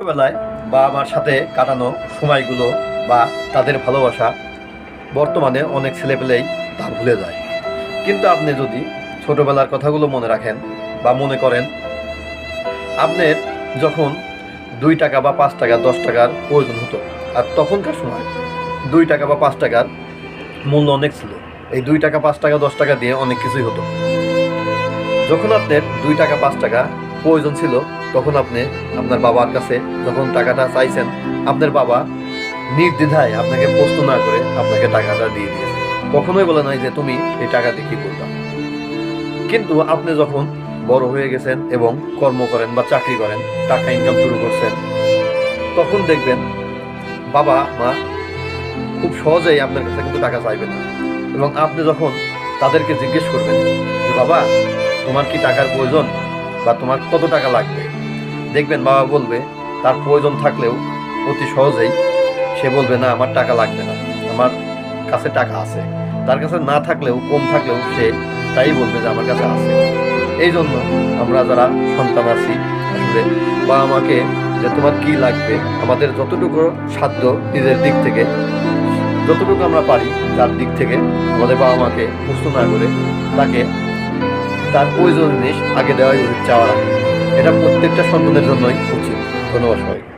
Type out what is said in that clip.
ছোটবেলায় বাবা মার সাথে কাটানো সময়গুলো বা তাদের ভালোবাসা বর্তমানে অনেক ছেলেপেলেই তা ভুলে যায়। কিন্তু আপনি যদি ছোটবেলার কথাগুলো মনে রাখেন বা মনে করেন, আপনার যখন 2 টাকা বা 5 টাকা 10 টাকার প্রয়োজন হতো, আর তখনকার সময় 2 টাকা বা 5 টাকার মূল্য অনেক ছিল। এই 2 টাকা 5 টাকা 10 টাকা দিয়ে অনেক কিছুই হতো। যখন আপনার 2 টাকা 5 টাকা প্রয়োজন ছিল, তখন আপনি আপনার বাবার কাছে যখন টাকাটা চাইছেন, আপনার বাবা নির্দ্বিধায় আপনাকে প্রশ্ন না করে আপনাকে টাকাটা দিয়ে দিয়েছে। কখনোই বলে নাই যে তুমি এই টাকা দিয়ে কি করবা। কিন্তু আপনি যখন বড় হয়ে গেছেন এবং কর্ম করেন বা চাকরি করেন, টাকা ইনকাম শুরু করছেন, তখন দেখবেন বাবা মা খুব সহজেই আপনার কাছে কিন্তু টাকা চাইবে না। এবং আপনি যখন তাদেরকে জিজ্ঞেস করবেন যে বাবা তোমার কি টাকার প্রয়োজন বা তোমার কত টাকা লাগবে, দেখবেন বাবা বলবে তার প্রয়োজন থাকলেও অতি সহজেই সে বলবে না আমার টাকা লাগবে না, আমার কাছে টাকা আছে। তার কাছে না থাকলেও, কম থাকলেও সে তাই বলবে যে আমার কাছে আছে। এই জন্য আমরা যারা সন্তান আছি, আসলে বাবা মাকে যে তোমার কি লাগবে, আমাদের যতটুকু সাধ্য নিজের দিক থেকে, যতটুকু আমরা পারি তার দিক থেকে আমাদের বাবা মাকে প্রশ্ন না করে তাকে তার প্রয়োজনীয় জিনিস আগে দেওয়াই উচিত, চাওয়ার আগে। এটা প্রত্যেকটা সন্তানের জন্যই উচিত। ধন্যবাদ সবাইকে।